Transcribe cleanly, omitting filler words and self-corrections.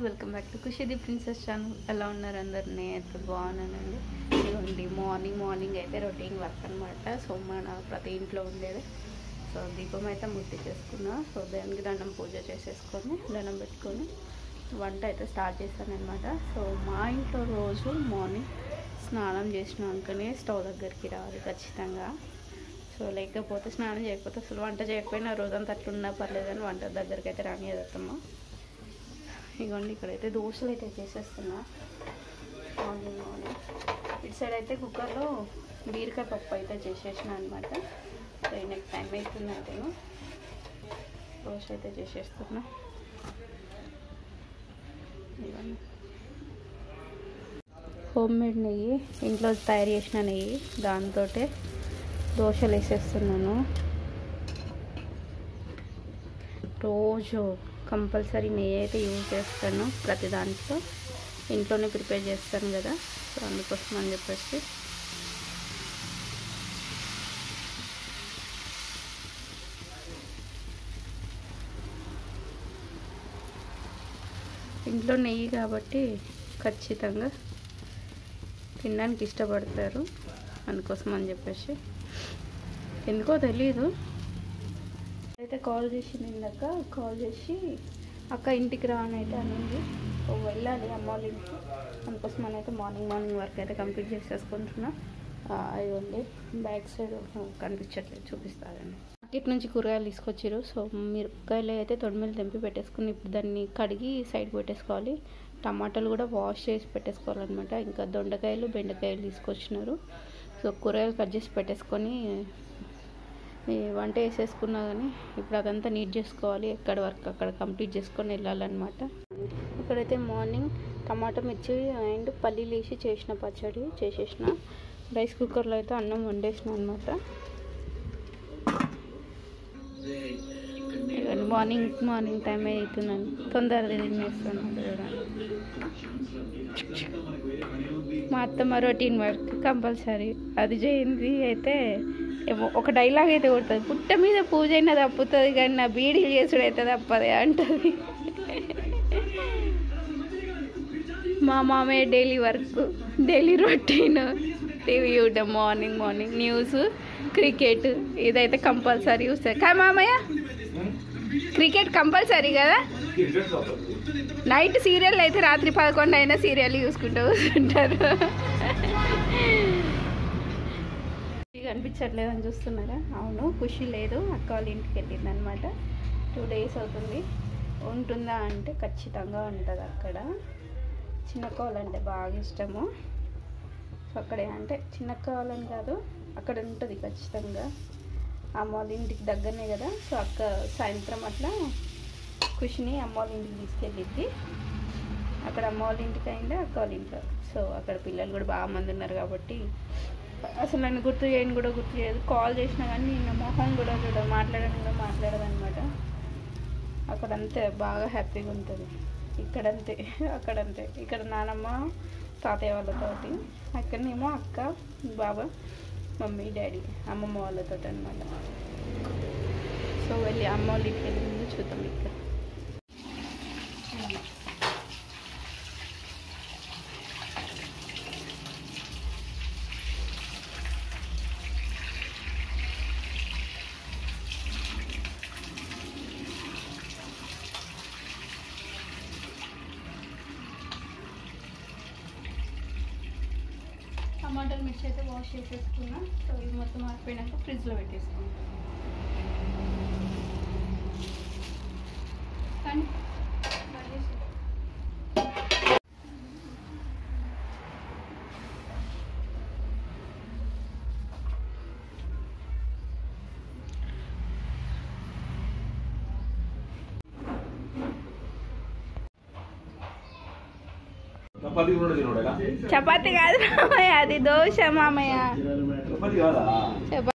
Welcome back to Khushi the princess channel. ఎలా ఉన్నారు అందరు? నేనైతే బాగున్నానండి. ఇదిగోండి మార్నింగ్ అయితే రొటీన్ వర్క్ అనమాట. సో మన ప్రతి ఇంట్లో ఉండేది. సో దీపం అయితే ముట్టించేసుకున్నా. సో దేవునికి దండం పూజ చేసేసుకొని దండం పెట్టుకొని వంట అయితే స్టార్ట్ చేశాను అనమాట. సో మా ఇంట్లో రోజు మార్నింగ్ స్నానం చేసినాకనే స్టవ్ దగ్గరికి రావాలి ఖచ్చితంగా. సో లేకపోతే స్నానం చేయకపోతే అసలు వంట చేయకపోయినా రోజంతా అట్లున్నా పర్లేదని వంట దగ్గరికి అయితే రానియదమ్మా. ఇదిగోండి ఇక్కడైతే దోశలు అయితే చేసేస్తున్నా మార్నింగ్. ఇటు సైడ్ అయితే కుక్కర్లో బీరకాయ పప్పు అయితే చేసేసిన అనమాట. సో నెక్స్ట్ టైం అవుతుంది అయితే దోశ అయితే చేసేస్తున్నా. ఇవన్నీ హోమ్ మేడ్ నెయ్యి, ఇంట్లో తయారు చేసిన నెయ్యి, దాంతో దోశలు వేసేస్తున్నాను. రోజు కంపల్సరీ నెయ్యి అయితే యూజ్ చేస్తాను ప్రతి దాంట్లో. ఇంట్లోనే ప్రిపేర్ చేస్తాను కదా, సో అందుకోసం అని చెప్పేసి. ఇంట్లో నెయ్యి కాబట్టి ఖచ్చితంగా తినడానికి ఇష్టపడతారు, అందుకోసం అని చెప్పేసి. ఎందుకో తెలీదు, అయితే కాల్ చేసింది ఇందాక. కాల్ చేసి అక్క ఇంటికి రా అని అయితే అనింది. సో వెళ్ళాలి అమ్మ వాళ్ళ ఇంటికి. అందుకోసం అయితే మార్నింగ్ వర్క్ అయితే కంప్లీట్ చేసేసుకుంటున్నా. ఇవ్వండి బ్యాక్ సైడ్ కనిపించట్లేదు, చూపిస్తారండి. మార్కెట్ నుంచి కూరగాయలు తీసుకొచ్చారు. సో మిరపకాయలు అయితే తొడిమిలు తెంపి పెట్టేసుకుని ఇప్పుడు దాన్ని కడిగి సైడ్ పెట్టేసుకోవాలి. టమాటాలు కూడా వాష్ చేసి పెట్టేసుకోవాలన్నమాట. ఇంకా దొండకాయలు బెండకాయలు తీసుకొచ్చినారు. సో కూరగాయలు కట్ చేసి పెట్టేసుకొని వంట వేసేసుకున్నా కానీ ఇప్పుడు అదంతా నీట్ చేసుకోవాలి. ఎక్కడ వర్క్ అక్కడ కంప్లీట్ చేసుకొని వెళ్ళాలన్నమాట. ఇక్కడైతే మార్నింగ్ టమాటా మిర్చి అండ్ పల్లీలు వేసి చేసిన పచ్చడి చేసేసిన. రైస్ కుక్కర్లో అయితే అన్నం వండేసిన అనమాట. మార్నింగ్ టైం అవుతుందని తొందరగా తినేస్తున్నాను చూడండి. మా అత్తమ్మ రొటీన్ వర్క్ కంపల్సరీ అది చేయింది. అయితే ఒక డైలాగ్ అయితే కొడుతుంది, పుట్ట మీద పూజ అయినా తప్పుతుంది కానీ నా బీడీలు చేసుడు అయితే తప్పదే అంటుంది. మా మామయ్య daily work, daily routine TV చూడడం, మార్నింగ్ న్యూస్, క్రికెట్ ఇదైతే కంపల్సరీ చూస్తారు కదా మామయ్య. క్రికెట్ కంపల్సరీ కదా. నైట్ సీరియల్ అయితే రాత్రి 11 అయినా సీరియల్ చూసుకుంటూ కూర్చుంటారు. కనిపించట్లేదని చూస్తున్నారా? అవును, ఖుషి లేదు, అక్క వాళ్ళ ఇంటికి వెళ్ళింది అనమాట. 2 days అవుతుంది. ఉంటుందా అంటే ఖచ్చితంగా ఉంటుంది అక్కడ. చిన్నక్క వాళ్ళంటే బాగా ఇష్టము. సో అక్కడే అంటే చిన్నక్క వాళ్ళని కాదు, అక్కడ ఉంటుంది ఖచ్చితంగా. అమ్మ వాళ్ళ ఇంటికి దగ్గరనే కదా. సో అక్క సాయంత్రం అట్లా ఖుషిని అమ్మ వాళ్ళ ఇంటికి తీసుకెళ్ళిద్ది. అక్కడ అమ్మ వాళ్ళ ఇంటికి అయిందా అక్క వాళ్ళ ఇంట్లో. సో అక్కడ పిల్లలు కూడా బాగా మంది ఉన్నారు కాబట్టి అసలు నన్ను గుర్తు చేయదు. కాల్ చేసినా కానీ నిన్న మొహం కూడా మాట్లాడదు అనమాట. అక్కడంతే బాగా హ్యాపీగా ఉంటుంది. ఇక్కడంతే అక్కడంతే. ఇక్కడ నానమ్మ తాతయ్య వాళ్ళతోటి, అక్కడనేమో అక్క బాబా మమ్మీ డాడీ అమ్మమ్మ వాళ్ళతో అనమాట. సో వెళ్ళి అమ్మ వాళ్ళ ఇంటికి వెళ్ళి ముందు చూద్దాం. ఇక్కడ టమాటాలు మిర్చి అయితే వాష్ చేసేసుకున్నా. సో ఇది మొత్తం ఆరిపోయినాక ఫ్రిడ్జ్లో పెట్టేసుకున్నాం. కానీ చపాతి కాదు మామయ్య, అది దోశ మామయ్య.